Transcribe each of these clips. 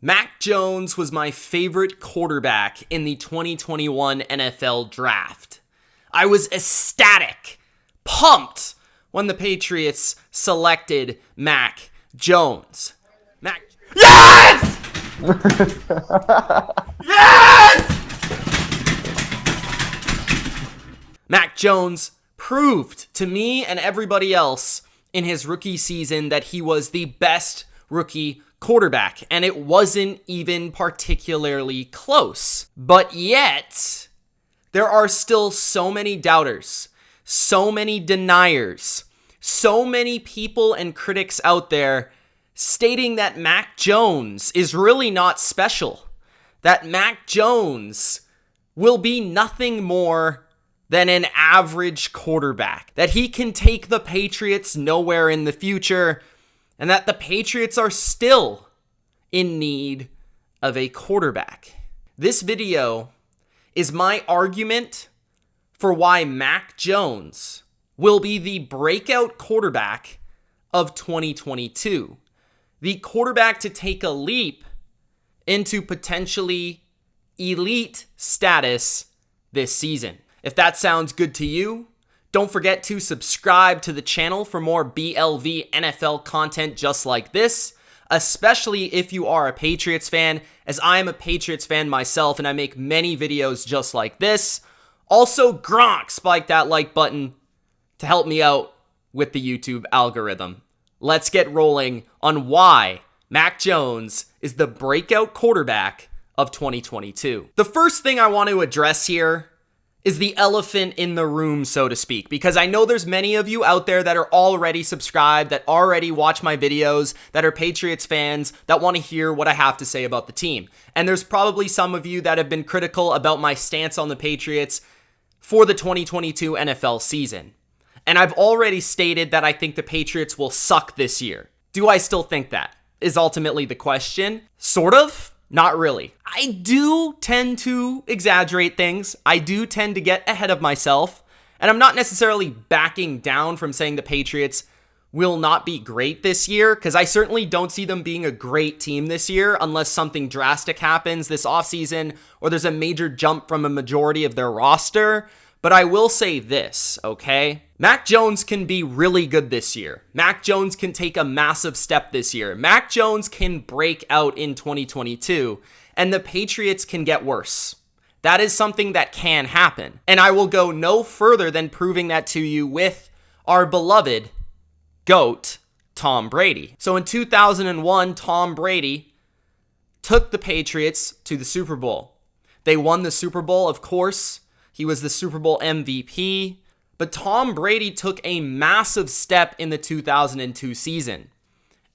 Mac Jones was my favorite quarterback in the 2021 NFL Draft. I was ecstatic, pumped when the Patriots selected Mac Jones. Yes! Yes! Mac Jones proved to me and everybody else in his rookie season that he was the best rookie quarterback, and it wasn't even particularly close. But yet, there are still so many doubters, so many deniers, so many people and critics out there stating that Mac Jones is really not special, that Mac Jones will be nothing more than an average quarterback, that he can take the Patriots nowhere in the future, and that the Patriots are still in need of a quarterback. This video is my argument for why Mac Jones will be the breakout quarterback of 2022. The quarterback to take a leap into potentially elite status this season. If that sounds good to you, don't forget to subscribe to the channel for more BLV NFL content just like this, especially if you are a Patriots fan, as I am a Patriots fan myself and I make many videos just like this. Also, Gronk, spike that like button to help me out with the YouTube algorithm. Let's get rolling on why Mac Jones is the breakout quarterback of 2022. The first thing I want to address here is the elephant in the room, so to speak, because I know there's many of you out there that are already subscribed, that already watch my videos, that are Patriots fans, that want to hear what I have to say about the team. And there's probably some of you that have been critical about my stance on the Patriots for the 2022 NFL season. And I've already stated that I think the Patriots will suck this year. Do I still think that? Is ultimately the question. Sort of. Not really. I do tend to exaggerate things. I do tend to get ahead of myself. And I'm not necessarily backing down from saying the Patriots will not be great this year, because I certainly don't see them being a great team this year unless something drastic happens this offseason or there's a major jump from a majority of their roster. But I will say this, okay? Mac Jones can be really good this year. Mac Jones can take a massive step this year. Mac Jones can break out in 2022, and the Patriots can get worse. That is something that can happen. And I will go no further than proving that to you with our beloved GOAT, Tom Brady. So in 2001, Tom Brady took the Patriots to the Super Bowl. They won the Super Bowl, of course. He was the Super Bowl MVP, but Tom Brady took a massive step in the 2002 season.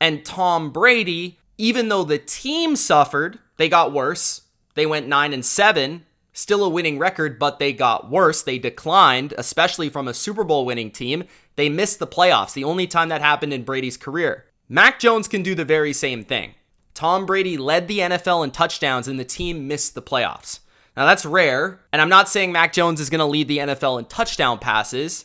And Tom Brady, even though the team suffered, they got worse. They went 9-7, still a winning record, but they got worse. They declined, especially from a Super Bowl winning team. They missed the playoffs, the only time that happened in Brady's career. Mac Jones can do the very same thing. Tom Brady led the NFL in touchdowns and the team missed the playoffs. Now, that's rare, and I'm not saying Mac Jones is going to lead the NFL in touchdown passes,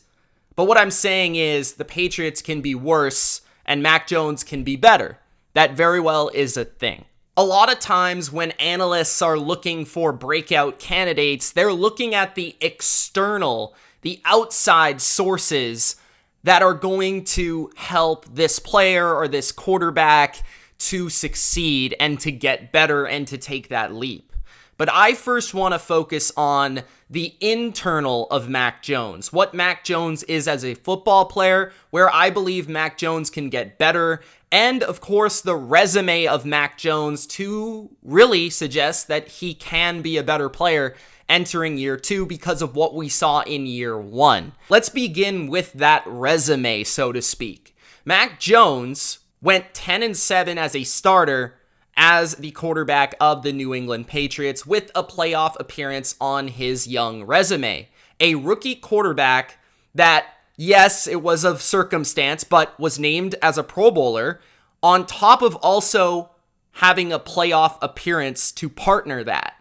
but what I'm saying is the Patriots can be worse and Mac Jones can be better. That very well is a thing. A lot of times when analysts are looking for breakout candidates, they're looking at the external, the outside sources that are going to help this player or this quarterback to succeed and to get better and to take that leap. But I first want to focus on the internal of Mac Jones, what Mac Jones is as a football player, where I believe Mac Jones can get better, and of course the resume of Mac Jones to really suggest that he can be a better player entering year 2 because of what we saw in year 1. Let's begin with that resume, so to speak. Mac Jones went 10-7 as a starter as the quarterback of the New England Patriots with a playoff appearance on his young resume. A rookie quarterback that, yes, it was of circumstance, but was named as a Pro Bowler, on top of also having a playoff appearance to partner that.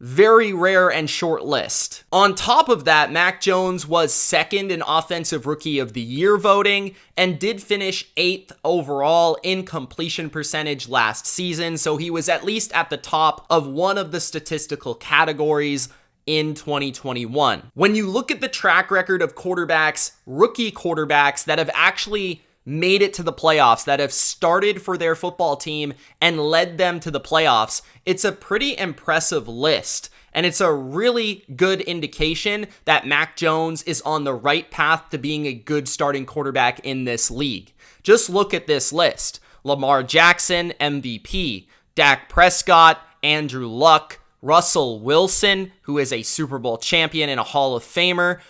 very rare and short list. On top of that, Mac Jones was second in Offensive Rookie of the Year voting and did finish 8th overall in completion percentage last season, so he was at least at the top of one of the statistical categories in 2021. When you look at the track record of quarterbacks, rookie quarterbacks that have actually made it to the playoffs, that have started for their football team and led them to the playoffs, it's a pretty impressive list. And it's a really good indication that Mac Jones is on the right path to being a good starting quarterback in this league. Just look at this list. Lamar Jackson, MVP. Dak Prescott, Andrew Luck, Russell Wilson, who is a Super Bowl champion and a Hall of Famer.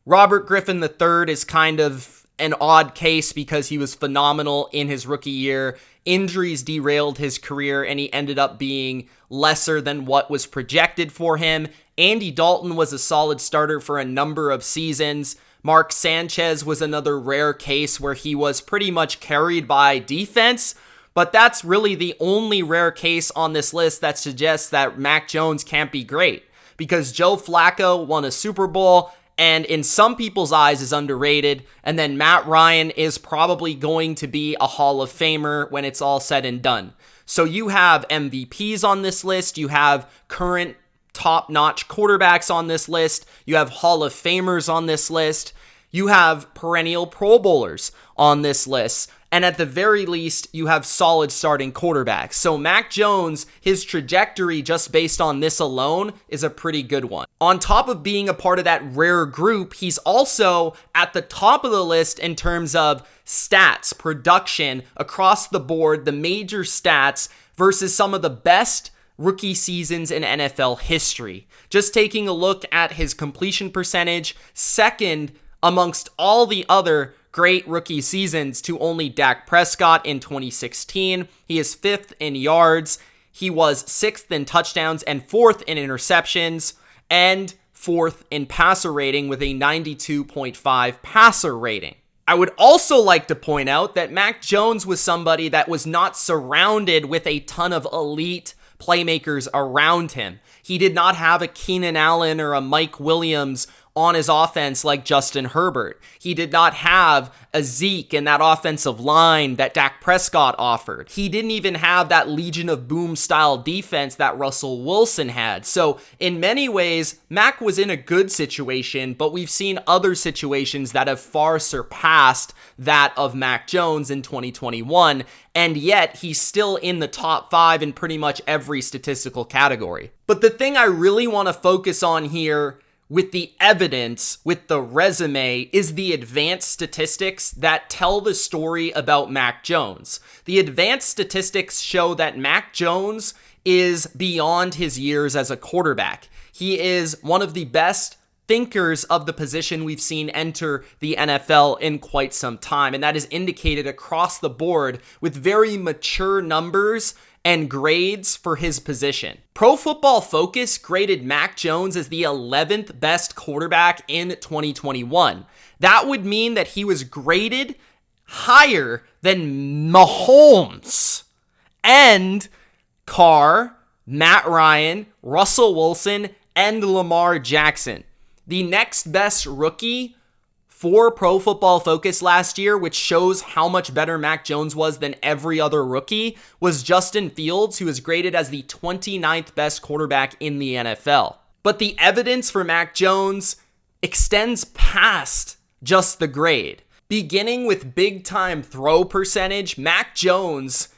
Robert Griffin III is kind of an odd case because he was phenomenal in his rookie year. Injuries derailed his career and he ended up being lesser than what was projected for him. Andy Dalton was a solid starter for a number of seasons. Mark Sanchez was another rare case where he was pretty much carried by defense, but that's really the only rare case on this list that suggests that Mac Jones can't be great, because Joe Flacco won a Super Bowl and in some people's eyes is underrated. And then Matt Ryan is probably going to be a Hall of Famer when it's all said and done. So you have MVPs on this list. You have current top-notch quarterbacks on this list. You have Hall of Famers on this list. You have perennial Pro Bowlers on this list. And at the very least, you have solid starting quarterbacks. So Mac Jones, his trajectory just based on this alone is a pretty good one. On top of being a part of that rare group, he's also at the top of the list in terms of stats, production, across the board, the major stats versus some of the best rookie seasons in NFL history. Just taking a look at his completion percentage, second amongst all the other great rookie seasons to only Dak Prescott in 2016. He is 5th in yards. He was 6th in touchdowns and 4th in interceptions and 4th in passer rating with a 92.5 passer rating. I would also like to point out that Mac Jones was somebody that was not surrounded with a ton of elite playmakers around him. He did not have a Keenan Allen or a Mike Williams on his offense like Justin Herbert. He did not have a Zeke in that offensive line that Dak Prescott offered. He didn't even have that Legion of Boom style defense that Russell Wilson had. So in many ways, Mac was in a good situation, but we've seen other situations that have far surpassed that of Mac Jones in 2021, and yet he's still in the top 5 in pretty much every statistical category. But the thing I really want to focus on here with the evidence, with the resume, is the advanced statistics that tell the story about Mac Jones. The advanced statistics show that Mac Jones is beyond his years as a quarterback. He is one of the best thinkers of the position we've seen enter the NFL in quite some time, and that is indicated across the board with very mature numbers and grades for his position. Pro Football Focus graded Mac Jones as the 11th best quarterback in 2021. That would mean that he was graded higher than Mahomes and Carr, Matt Ryan, Russell Wilson, and Lamar Jackson. The next best rookie for Pro Football Focus last year, which shows how much better Mac Jones was than every other rookie, was Justin Fields, who is graded as the 29th best quarterback in the NFL. But the evidence for Mac Jones extends past just the grade. Beginning with big-time throw percentage, Mac Jones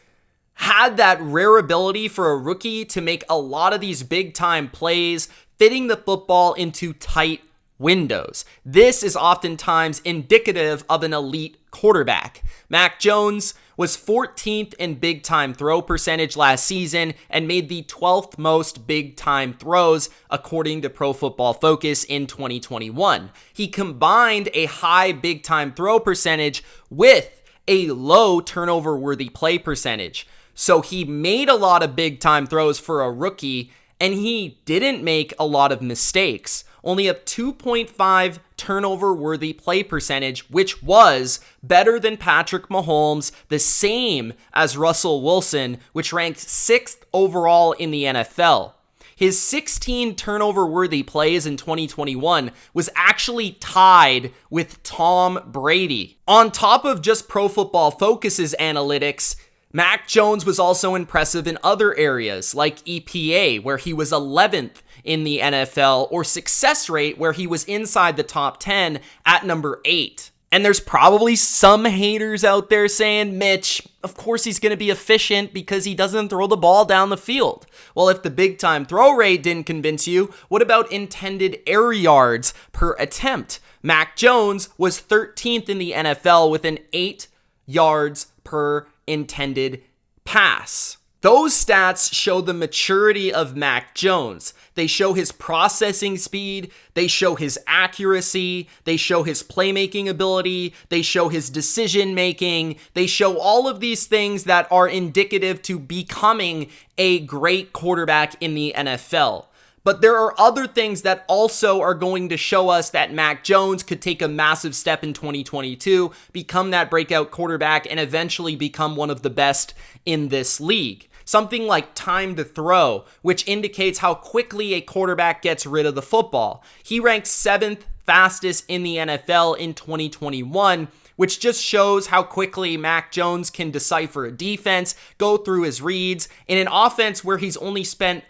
had that rare ability for a rookie to make a lot of these big-time plays, fitting the football into tight windows. This is oftentimes indicative of an elite quarterback. Mac Jones was 14th in big-time throw percentage last season and made the 12th most big-time throws according to Pro Football Focus in 2021. He combined a high big-time throw percentage with a low turnover-worthy play percentage. So he made a lot of big-time throws for a rookie, and he didn't make a lot of mistakes. Only a 2.5 turnover-worthy play percentage, which was better than Patrick Mahomes, the same as Russell Wilson, which ranked 6th overall in the NFL. His 16 turnover-worthy plays in 2021 was actually tied with Tom Brady. On top of just Pro Football Focus's analytics, Mac Jones was also impressive in other areas like EPA, where he was 11th in the NFL, or success rate, where he was inside the top 10 at number 8. And there's probably some haters out there saying, Mitch, of course he's going to be efficient because he doesn't throw the ball down the field. Well, if the big time throw rate didn't convince you, what about intended air yards per attempt? Mac Jones was 13th in the NFL with an 8 yards per intended pass. Those stats show the maturity of Mac Jones. They show his processing speed, they show his accuracy, they show his playmaking ability, they show his decision making, they show all of these things that are indicative to becoming a great quarterback in the NFL. But there are other things that also are going to show us that Mac Jones could take a massive step in 2022, become that breakout quarterback, and eventually become one of the best in this league. Something like time to throw, which indicates how quickly a quarterback gets rid of the football. He ranked 7th fastest in the NFL in 2021, which just shows how quickly Mac Jones can decipher a defense, go through his reads, in an offense where he's only spent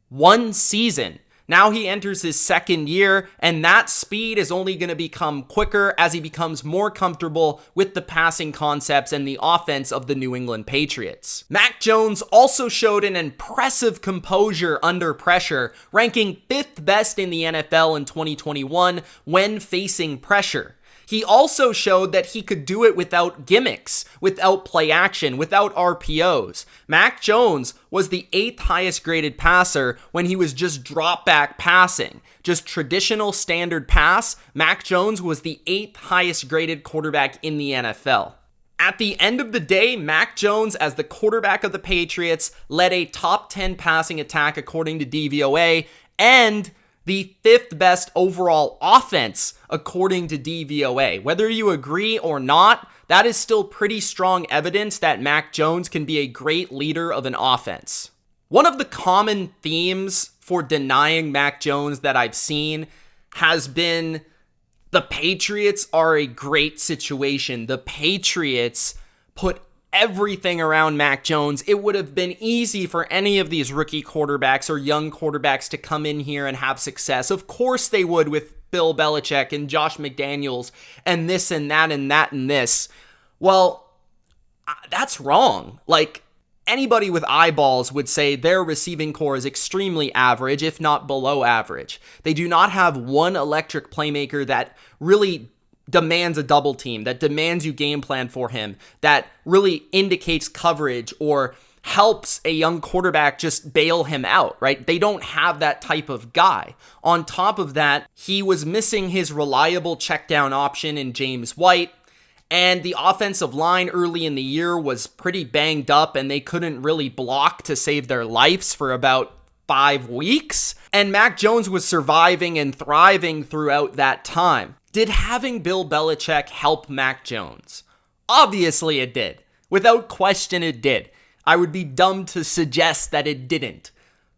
one season. Now he enters his second year, and that speed is only going to become quicker as he becomes more comfortable with the passing concepts and the offense of the New England Patriots. Mac Jones also showed an impressive composure under pressure, ranking 5th best in the NFL in 2021 when facing pressure. He also showed that he could do it without gimmicks, without play action, without RPOs. Mac Jones was the 8th highest graded passer when he was just drop back passing. Just traditional standard pass, Mac Jones was the 8th highest graded quarterback in the NFL. At the end of the day, Mac Jones, as the quarterback of the Patriots, led a top 10 passing attack according to DVOA, and the 5th best overall offense according to DVOA. Whether you agree or not, that is still pretty strong evidence that Mac Jones can be a great leader of an offense. One of the common themes for denying Mac Jones that I've seen has been the Patriots are a great situation. The Patriots put everything around Mac Jones. It would have been easy for any of these rookie quarterbacks or young quarterbacks to come in here and have success. Of course they would, with Bill Belichick and Josh McDaniels and this and that and that and this. Well, that's wrong. Like, anybody with eyeballs would say their receiving core is extremely average, if not below average. They do not have one electric playmaker that really demands a double team, that demands you game plan for him, that really indicates coverage or helps a young quarterback just bail him out, right? They don't have that type of guy. On top of that, he was missing his reliable check down option in James White, and the offensive line early in the year was pretty banged up, and they couldn't really block to save their lives for about 5 weeks. And Mac Jones was surviving and thriving throughout that time. Did having Bill Belichick help Mac Jones? Obviously it did. Without question it did. I would be dumb to suggest that it didn't.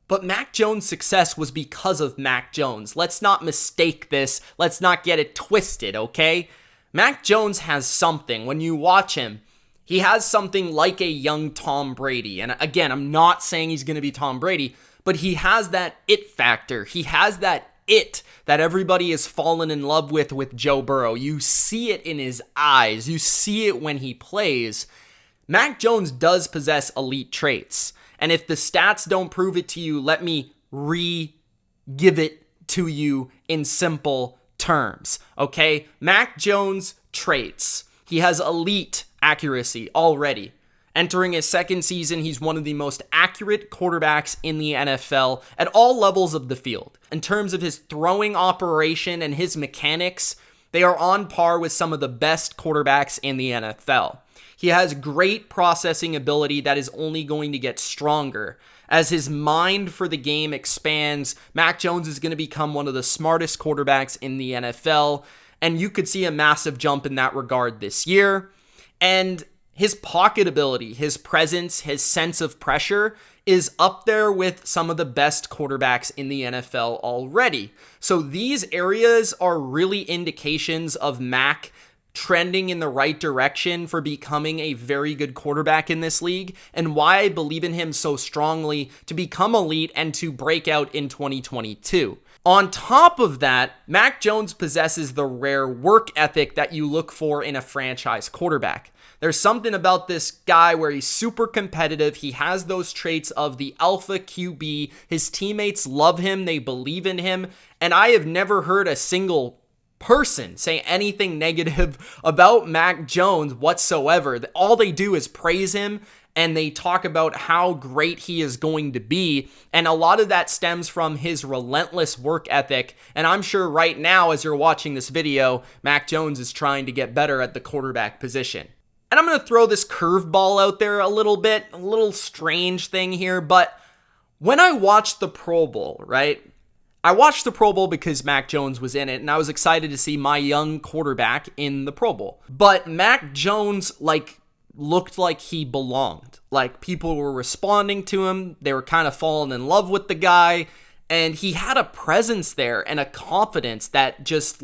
But Mac Jones' success was because of Mac Jones. Let's not mistake this. Let's not get it twisted, okay? Mac Jones has something. When you watch him, he has something like a young Tom Brady. And again, I'm not saying he's going to be Tom Brady, but he has that it factor. He has that it that everybody has fallen in love with Joe Burrow. You see it in his eyes. You see it when he plays. Mac Jones does possess elite traits. And if the stats don't prove it to you, let me give it to you in simple terms. Okay? Mac Jones traits. He has elite accuracy already. Entering his second season, he's one of the most accurate quarterbacks in the NFL at all levels of the field. In terms of his throwing operation and his mechanics, they are on par with some of the best quarterbacks in the NFL. He has great processing ability that is only going to get stronger. As his mind for the game expands, Mac Jones is going to become one of the smartest quarterbacks in the NFL, and you could see a massive jump in that regard this year. And his pocket ability, his presence, his sense of pressure is up there with some of the best quarterbacks in the NFL already. So these areas are really indications of Mac trending in the right direction for becoming a very good quarterback in this league, and why I believe in him so strongly to become elite and to break out in 2022. On top of that, Mac Jones possesses the rare work ethic that you look for in a franchise quarterback. There's something about this guy where he's super competitive. He has those traits of the alpha QB. His teammates love him. They believe in him. And I have never heard a single person say anything negative about Mac Jones whatsoever. All they do is praise him, and they talk about how great he is going to be. And a lot of that stems from his relentless work ethic. And I'm sure right now, as you're watching this video, Mac Jones is trying to get better at the quarterback position. And I'm going to throw this curveball out there a little strange thing here. But when I watched the Pro Bowl, right? I watched the Pro Bowl because Mac Jones was in it, and I was excited to see my young quarterback in the Pro Bowl. But Mac Jones, looked like he belonged. Like, people were responding to him. They were kind of falling in love with the guy. And he had a presence there and a confidence that just,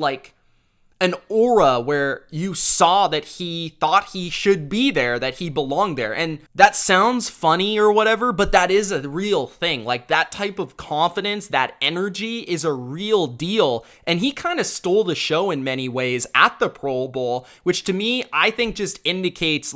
an aura where you saw that he thought he should be there, that he belonged there. And that sounds funny or whatever, but that is a real thing. That type of confidence, that energy is a real deal. And he kind of stole the show in many ways at the Pro Bowl, which to me, I think just indicates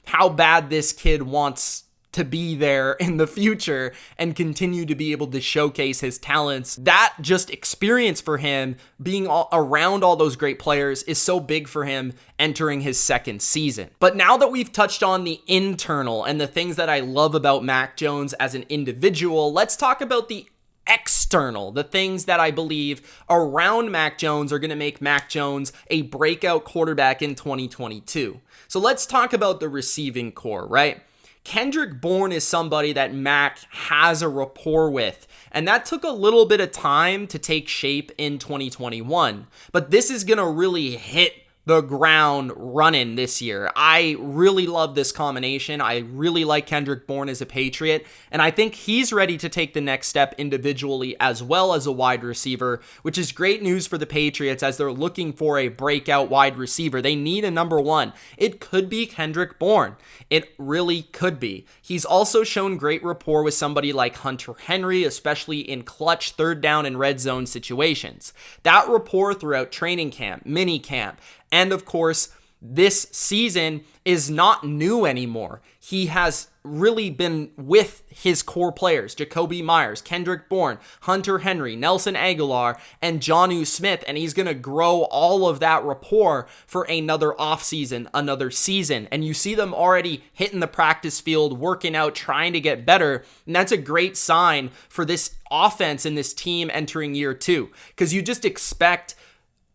how bad this kid wants to be there in the future and continue to be able to showcase his talents. That just experience for him, being around all those great players, is so big for him entering his second season. But now that we've touched on the internal and the things that I love about Mac Jones as an individual, let's talk about the external, the things that I believe around Mac Jones are going to make Mac Jones a breakout quarterback in 2022. So let's talk about the receiving core, right? Kendrick Bourne is somebody that Mac has a rapport with, and that took a little bit of time to take shape in 2021. But this is going to really hit the ground running this year. I really love this combination. I really like Kendrick Bourne as a Patriot, and I think he's ready to take the next step individually as well as a wide receiver, which is great news for the Patriots as they're looking for a breakout wide receiver. They need a number one. It could be Kendrick Bourne. It really could be. He's also shown great rapport with somebody like Hunter Henry, especially in clutch third down and red zone situations. That rapport throughout training camp, mini camp, and of course, this season is not new anymore. He has really been with his core players, Jacoby Myers, Kendrick Bourne, Hunter Henry, Nelson Aguilar, and Jonnu Smith, and he's going to grow all of that rapport for another offseason, another season. And you see them already hitting the practice field, working out, trying to get better, and that's a great sign for this offense and this team entering year two, because you just expect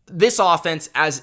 this offense, as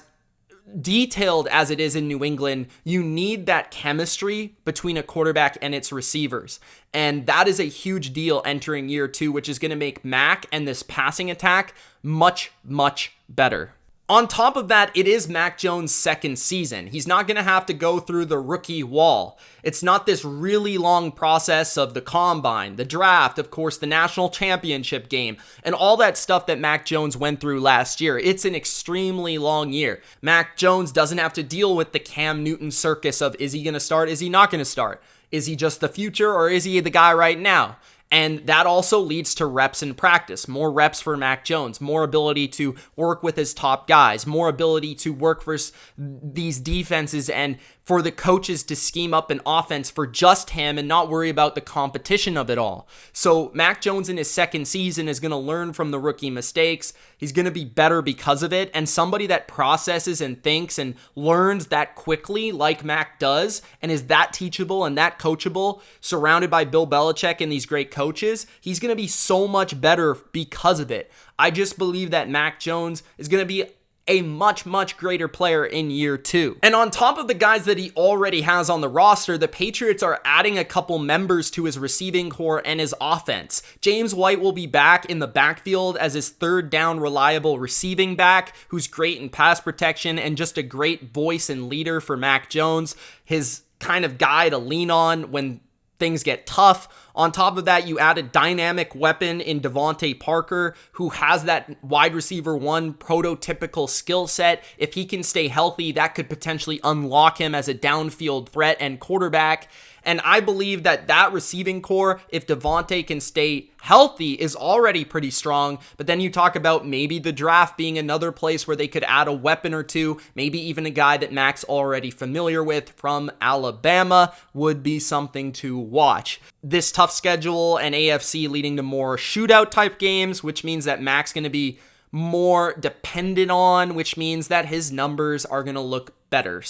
detailed as it is in New England, you need that chemistry between a quarterback and its receivers. And that is a huge deal entering year two, which is going to make Mac and this passing attack much, much better. On top of that, it is Mac Jones' second season. He's not going to have to go through the rookie wall. It's not this really long process of the combine, the draft, of course, the national championship game, and all that stuff that Mac Jones went through last year. It's an extremely long year. Mac Jones doesn't have to deal with the Cam Newton circus of, is he going to start? Is he not going to start? Is he just the future, or is he the guy right now? And that also leads to reps in practice, more reps for Mac Jones, more ability to work with his top guys, more ability to work for these defenses and for the coaches to scheme up an offense for just him and not worry about the competition of it all. So Mac Jones in his second season is going to learn from the rookie mistakes. He's going to be better because of it. And somebody that processes and thinks and learns that quickly like Mac does and is that teachable and that coachable, surrounded by Bill Belichick and these great coaches, he's going to be so much better because of it. I just believe that Mac Jones is going to be a much, much greater player in year two. And on top of the guys that he already has on the roster, the Patriots are adding a couple members to his receiving core and his offense. James White will be back in the backfield as his third down reliable receiving back, who's great in pass protection and just a great voice and leader for Mac Jones, his kind of guy to lean on when things get tough. On top of that, you add a dynamic weapon in Devontae Parker, who has that wide receiver one prototypical skill set. If he can stay healthy, that could potentially unlock him as a downfield threat and quarterback. And I believe that that receiving core, if Devontae can stay healthy, is already pretty strong. But then you talk about maybe the draft being another place where they could add a weapon or two. Maybe even a guy that Mac's already familiar with from Alabama would be something to watch. This tough schedule and AFC leading to more shootout type games, which means that Mac's going to be more dependent on, which means that his numbers are going to look better.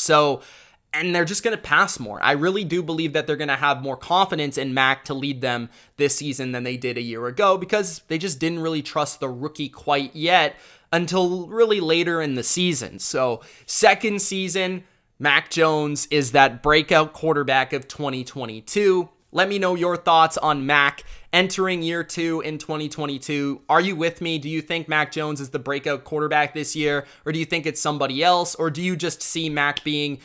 And they're just going to pass more. I really do believe that they're going to have more confidence in Mac to lead them this season than they did a year ago, because they just didn't really trust the rookie quite yet until really later in the season. So second season, Mac Jones is that breakout quarterback of 2022. Let me know your thoughts on Mac entering year 2 in 2022. Are you with me? Do you think Mac Jones is the breakout quarterback this year? Or do you think it's somebody else? Or do you just see Mac being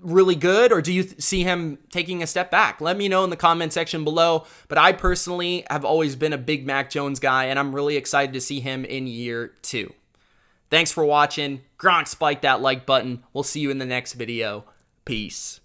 really good, or do you see him taking a step back? Let me know in the comment section below. But I personally have always been a big Mac Jones guy, and I'm really excited to see him in year 2. Thanks for watching. Gronk, spike that like button. We'll see you in the next video. Peace.